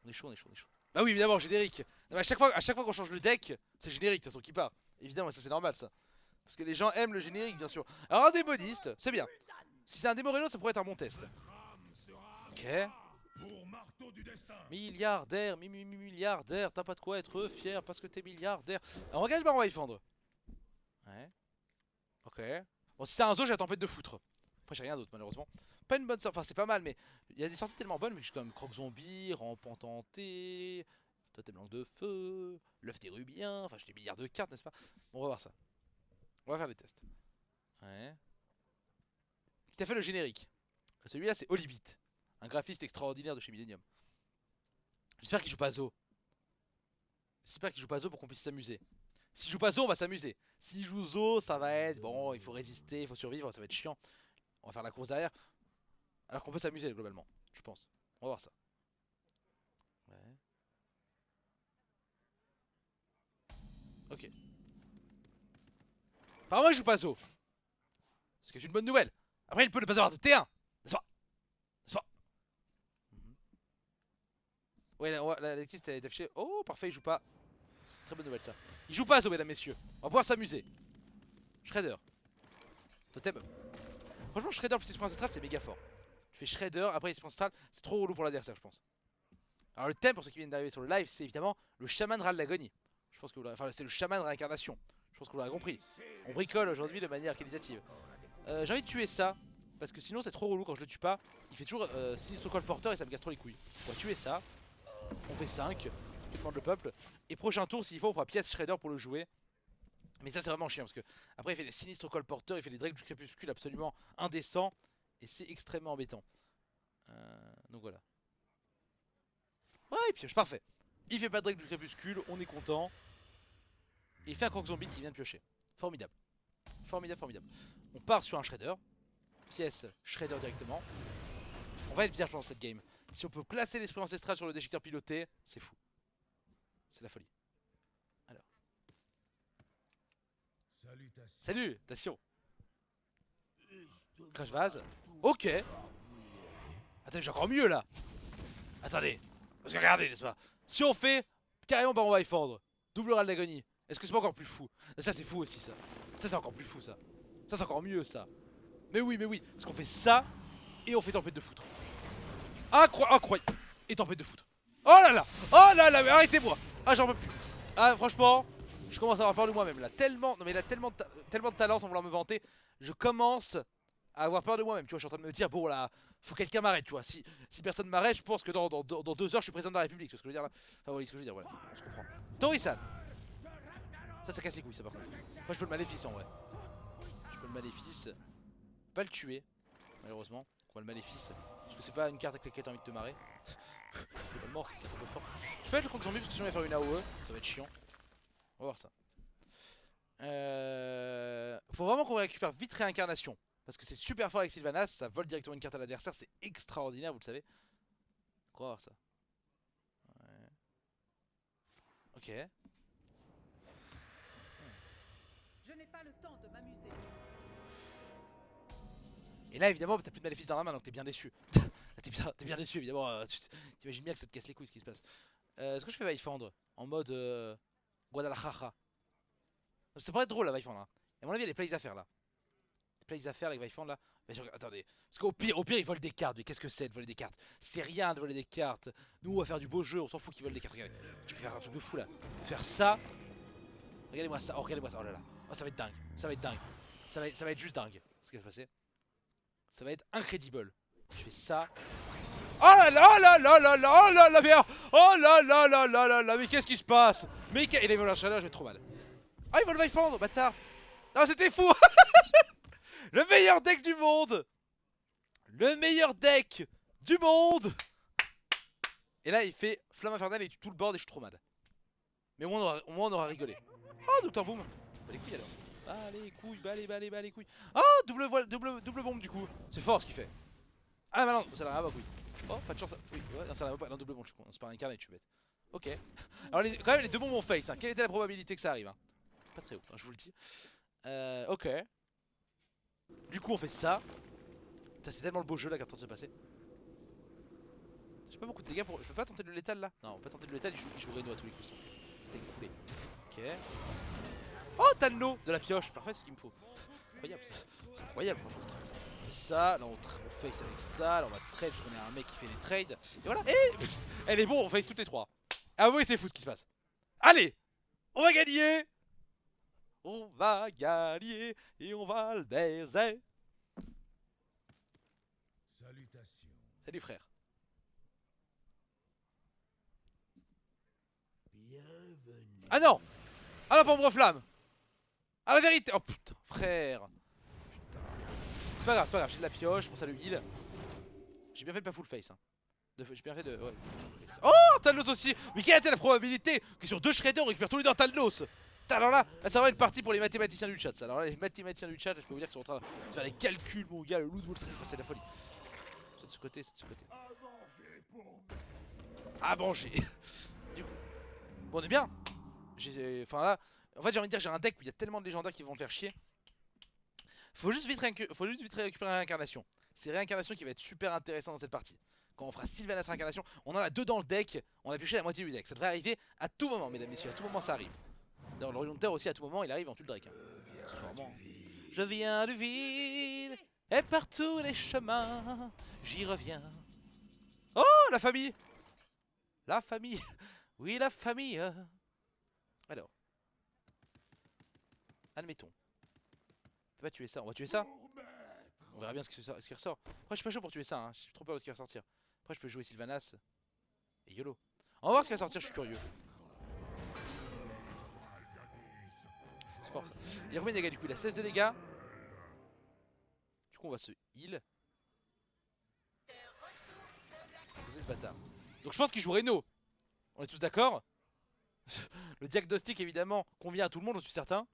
On est chaud, on est chaud, on est chaud. Bah oui, évidemment, générique. Non, mais à chaque fois qu'on change le deck, c'est générique de toute façon qui part. Évidemment, ça c'est normal ça. Parce que les gens aiment le générique, bien sûr. Alors un démoniste, c'est bien. Si c'est un démorello, ça pourrait être un bon test. Ok. Milliardaire, milliardaire, t'as pas de quoi être fier parce que t'es milliardaire. Alors regarde le baron Wifandre. Ouais. Ok. Bon, si c'est un zoo, j'ai la tempête de foutre. Après, j'ai rien d'autre, malheureusement. Pas une bonne sortie, enfin, c'est pas mal, mais il y a des sorties tellement bonnes. Mais j'ai quand même Croc Zombie, Rampant Hanté, Totem Langue de Feu, l'œuf des Rubiens. Enfin, j'ai des milliards de cartes, n'est-ce pas? Bon, on va voir ça. On va faire les tests. Ouais. Qui t'a fait le générique? Celui-là, c'est Olibit, un graphiste extraordinaire de chez Millennium. J'espère qu'il joue pas Zo. J'espère qu'il joue pas Zo pour qu'on puisse s'amuser. S'il joue pas Zo, on va s'amuser. S'il joue Zo, ça va être bon, il faut résister, il faut survivre, ça va être chiant. On va faire la course derrière. Alors qu'on peut s'amuser globalement, je pense. On va voir ça. Ouais. Ok. Apparemment, il joue pas Zo. Ce qui est une bonne nouvelle. Après, il peut ne pas avoir de T1. N'est-ce pas? N'est-ce pas? Ouais, la liste est affichée. Oh, parfait, il joue pas. C'est une très bonne nouvelle ça. Il joue pas Zo, mesdames, messieurs. On va pouvoir s'amuser. Shredder. Totem. Franchement, Shredder plus esprit ancestral, c'est méga fort. Tu fais Shredder, après esprit ancestral, c'est trop relou pour l'adversaire, je pense. Alors, le thème, pour ceux qui viennent d'arriver sur le live, c'est évidemment le chaman Ral l'agonie. Je pense que enfin, c'est le chaman réincarnation. Je pense que vous l'aurez compris. On bricole aujourd'hui de manière qualitative. J'ai envie de tuer ça. Parce que sinon c'est trop relou quand je le tue pas. Il fait toujours sinistre colporteur et ça me casse trop les couilles. On va tuer ça. On fait 5. Je demande le peuple. Et prochain tour, s'il faut, on fera pièce Shredder pour le jouer. Mais ça c'est vraiment chiant parce que après il fait les sinistres colporteurs, il fait les drakes du crépuscule absolument indécents. Et c'est extrêmement embêtant. Donc voilà. Ouais, il pioche, parfait. Il fait pas de drake du crépuscule, on est content. Et il fait un croc zombie qui vient de piocher. Formidable. Formidable, formidable. On part sur un Shredder. Pièce Shredder directement. On va être bien, je pense, cette game. Si on peut placer l'esprit ancestral sur le déchiqueteur piloté, c'est fou. C'est la folie. Alors. Salutations. Crash vase. Ok. Attendez, j'ai encore mieux là. Attendez. Parce que regardez, n'est-ce pas? Si on fait carrément Baron Wifandre, double Ral d'agonie, est-ce que c'est pas encore plus fou? Ça c'est fou aussi ça. Ça c'est encore plus fou ça. Ça c'est encore mieux ça. Mais oui. Parce qu'on fait ça et on fait tempête de foutre. Incroyable. Et tempête de foutre. Oh là là, mais arrêtez-moi. Ah j'en peux plus. Ah franchement, je commence à avoir peur de moi-même là. Tellement, non mais là tellement de talent sans vouloir me vanter. Je commence à avoir peur de moi-même. Tu vois, je suis en train de me dire, bon là, faut que quelqu'un m'arrête, tu vois. Si personne m'arrête, je pense que dans 2 heures, je suis président de la République. Tu vois ce que je veux dire là? Enfin, voilà ce que je veux dire, voilà. Je comprends. Torisan. Ça casse les couilles, ça par contre. Moi, je peux le maléfice en vrai. Je peux le maléfice. Pas le tuer, malheureusement. Quoi, le maléfice? Parce que c'est pas une carte avec laquelle t'as envie de te marrer. Globalement, c'est une carte un peu forte. Je peux mettre le croc zombie parce que sinon, il va faire une AOE. Ça va être chiant. On va voir ça. Faut vraiment qu'on récupère vite réincarnation. Parce que c'est super fort avec Sylvanas, ça vole directement une carte à l'adversaire, c'est extraordinaire, vous le savez. On va voir ça. Ouais. Ok. Je n'ai pas le temps de m'amuser. Et là évidemment t'as plus de maléfice dans la main donc t'es bien déçu. T'es t'es bien déçu évidemment. T'imagines bien que ça te casse les couilles ce qui se passe. Est-ce que je fais Vaifendre en mode Guadalajara? Ça pourrait être drôle la Vaifendre. Hein. Et à mon avis, il y a des plays à faire là. Des plays à faire avec Vaifendre là. Mais attendez. Parce qu'au pire, ils volent des cartes. Mais qu'est-ce que c'est de voler des cartes? C'est rien de voler des cartes. Nous, on va faire du beau jeu. On s'en fout qu'ils volent des cartes. Regardez. Je peux faire un truc de fou là. Faire ça. Regardez-moi ça. Oh, regardez-moi ça. Oh là là. Oh, ça va être dingue. Ça va être dingue. Ça va être juste dingue. Ce qui va se passer. Ça va être incredible. Je fais ça. Oh là là, oh là là là là, oh là là, merde. Oh là là là là là là, mais qu'est-ce qui se passe? Mais il a volé un chaleur, je vais trop mal. Ah, il vole Vaifendre, bâtard. Ah, c'était fou. Le meilleur deck du monde. Le meilleur deck du monde. Et là, il fait Flamme Infernale et il tue tout le board et je suis trop mal. Mais au moins, on aura rigolé. Oh, Docteur Boom. Bah les couilles alors. Bah les couilles, bah les couilles. Oh, double bombe du coup. C'est fort ce qu'il fait. Ah, bah non, ça n'a rien à voir, couille. Oh, pas de chance. Oui, ouais, non, ça n'a pas. Non, double bombe, je suis con. C'est pas un incarné, je suis bête. Ok. Alors, quand même, les deux bombes ont face. Hein. Quelle était la probabilité que ça arrive hein? Pas très haut, hein, je vous le dis. Ok. Du coup, on fait ça. C'est tellement le beau jeu là qui est en train de se passer. J'ai pas beaucoup de dégâts pour. Je peux pas tenter le létal là? Non, on peut pas tenter le létal, il joue Reno à tous les coups. T'es coulé. Ok. Oh, t'as le lot de la pioche. Parfait, c'est ce qu'il me faut. Incroyable. C'est incroyable, franchement, ce qui se passe. On fait ça, là on face avec ça, là on va trade parce qu'on est un mec qui fait des trades. Et voilà. Et elle est bon, on face toutes les trois. Ah oui, c'est fou ce qui se passe. Allez, on va gagner. On va gagner et on va le baiser. Salutations. Salut frère. Bienvenue. Ah non. Ah la pompe flamme. Ah la vérité. Oh putain, frère. Putain. C'est pas grave, j'ai de la pioche, je pense à le heal. J'ai bien fait de pas full face. Hein. J'ai bien fait de. Ouais. Oh, Talnos aussi. Mais quelle était la probabilité que sur deux shredders on récupère tous les deux un Talnos? Alors là, ça va être parti pour les mathématiciens du chat. Ça. Alors là, les mathématiciens du chat, je peux vous dire qu'ils sont en train de faire les calculs, mon gars. Le loup de Wall Street, c'est de la folie. C'est de ce côté, c'est de ce côté. À manger. Du coup, bon, on est bien. Enfin là, en fait, j'ai envie de dire, j'ai un deck où il y a tellement de légendaires qui vont me faire chier. Faut juste vite récupérer la réincarnation. C'est réincarnation qui va être super intéressant dans cette partie. Quand on fera Sylvanas réincarnation, on en a deux dans le deck, on a pioché la moitié du deck. Ça devrait arriver à tout moment, mesdames, messieurs, à tout moment ça arrive. D'ailleurs, le Rayon de Terre aussi, à tout moment, il arrive en tue le Drake. Hein. Je viens du vide, et par tous les chemins, j'y reviens. Oh, la famille. La famille. Oui, la famille. Alors. Admettons. On peut pas tuer ça, on va tuer ça. On verra bien ce qui ressort. Après, je suis pas chaud pour tuer ça, hein. J'ai trop peur de ce qui va sortir. Après, je peux jouer Sylvanas. Et YOLO. On va voir ce qui va sortir, je suis curieux. C'est fort ça. Il a combien de dégâts du coup? Il a 16 de dégâts. Du coup, on va se heal. C'est ce bâtard. Donc, je pense qu'il joue Reno. On est tous d'accord? Le diagnostic, évidemment, convient à tout le monde, je suis certain.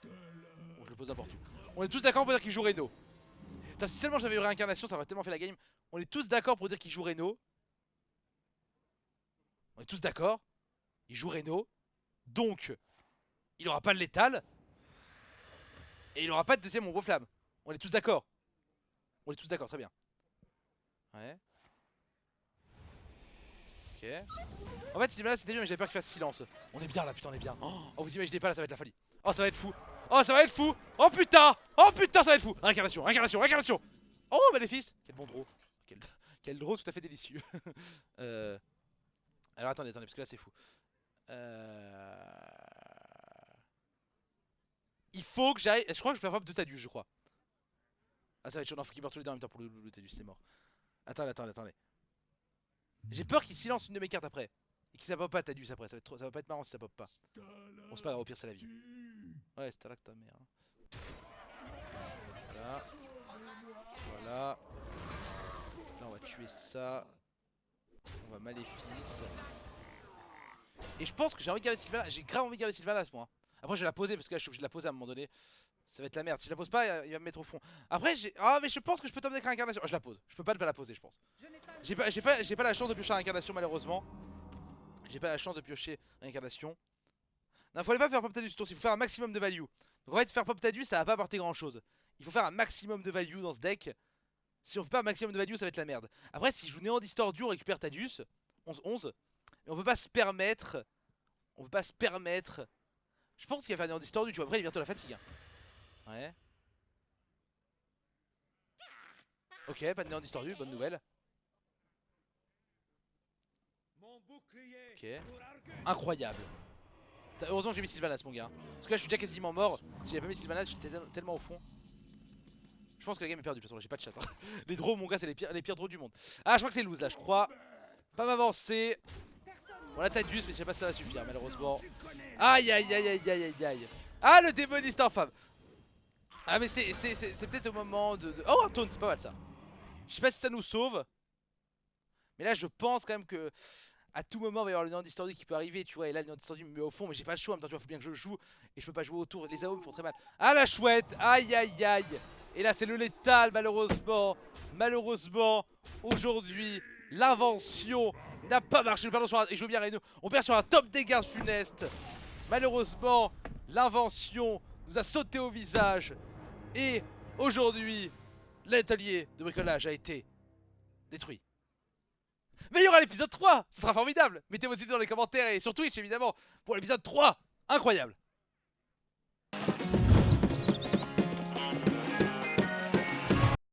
Bon, je le pose n'importe où. On est tous d'accord pour dire qu'il joue Reno. Putain, si seulement j'avais eu réincarnation, ça aurait tellement fait la game. On est tous d'accord pour dire qu'il joue Reno. On est tous d'accord. Il joue Reno. Donc, il aura pas le létal. Et il aura pas de deuxième ombre flamme. On est tous d'accord. On est tous d'accord, très bien. Ouais. Ok. En fait, Sylvanas c'était bien, mais j'avais peur qu'il fasse silence. On est bien là, putain, on est bien. Oh, vous imaginez pas là, ça va être la folie. Oh, ça va être fou. Oh, ça va être fou. Oh putain. Oh putain, ça va être fou. Réincarnation, réincarnation, réincarnation. Oh, Maléfice. Quel bon draw. Quel draw tout à fait délicieux. Alors attendez, parce que là c'est fou. Il faut que j'aille. Je crois que je peux faire pop de Tadius, je crois. Ah, ça va être chaud. Non, faut qu'il meure tous les deux en même temps pour le Tadius, c'est mort. Attendez. J'ai peur qu'il silence une de mes cartes après. Et qu'il ça pop pas Tadius après. Ça va pas être marrant si ça pop pas. Bon, c'est pas grave, au pire, c'est la vie. Ouais, c'est là que ta mère. Voilà. Voilà. Là, on va tuer ça. On va Maléfice. Et je pense que j'ai envie de garder Sylvanas. J'ai grave envie de garder Sylvanas, moi. Après, je vais la poser parce que là, je suis obligé de la poser à un moment donné. Ça va être la merde. Si je la pose pas, il va me mettre au fond. Après, j'ai. Ah, mais je pense que je peux top deck réincarnation. Je la pose. Je peux pas ne pas la poser, je pense. J'ai pas la chance de piocher réincarnation, malheureusement. J'ai pas la chance de piocher réincarnation. Non, fallait pas faire pop Tadius tour. Il faut faire un maximum de value. Donc, en fait, faire pop Tadius, ça va pas apporter grand chose. Il faut faire un maximum de value dans ce deck. Si on fait pas un maximum de value, ça va être la merde. Après, si je joue Néant Distordu, on récupère Tadius, 11-11. Et on peut pas se permettre. On peut pas se permettre. Je pense qu'il va faire Néant Distordu, tu vois. Après, il est bientôt la fatigue. Hein. Ouais. Ok, pas de Néant Distordu, bonne nouvelle. Mon bouclier Ok. pour Argus. Incroyable. Heureusement que j'ai mis Sylvanas, mon gars. Parce que là, je suis déjà quasiment mort. Si j'avais pas mis Sylvanas, j'étais tellement au fond. Je pense que la game est perdue, de toute façon, j'ai pas de chat. Hein. Les draws, mon gars, c'est les pires draws du monde. Ah, je crois que c'est lose là, je crois. Pas m'avancer. On a Tadius, mais je sais pas si ça va suffire, malheureusement. Aïe, aïe, aïe, aïe, aïe, aïe, aïe. Ah, le démoniste infâme. Ah, mais c'est peut-être au moment de... Oh, un taunt, c'est pas mal ça. Je sais pas si ça nous sauve. Mais là, je pense quand même que... À tout moment, il va y avoir le Néant Distordu qui peut arriver, tu vois. Et là, le Néant Distordu me met au fond, mais j'ai pas le choix. En même temps, tu vois, faut bien que je joue. Et je peux pas jouer autour. Les AO me font très mal. Ah, la chouette. Aïe, aïe, aïe. Et là, c'est le létal, malheureusement. Malheureusement, aujourd'hui, l'invention n'a pas marché. Nous perdons sur un... Et je joue bien Reno. On perd sur un top dégâts funeste. Malheureusement, l'invention nous a sauté au visage. Et aujourd'hui, l'atelier de bricolage a été détruit. Mais il y aura l'épisode 3, ce sera formidable. Mettez vos idées dans les commentaires et sur Twitch évidemment pour l'épisode 3, incroyable.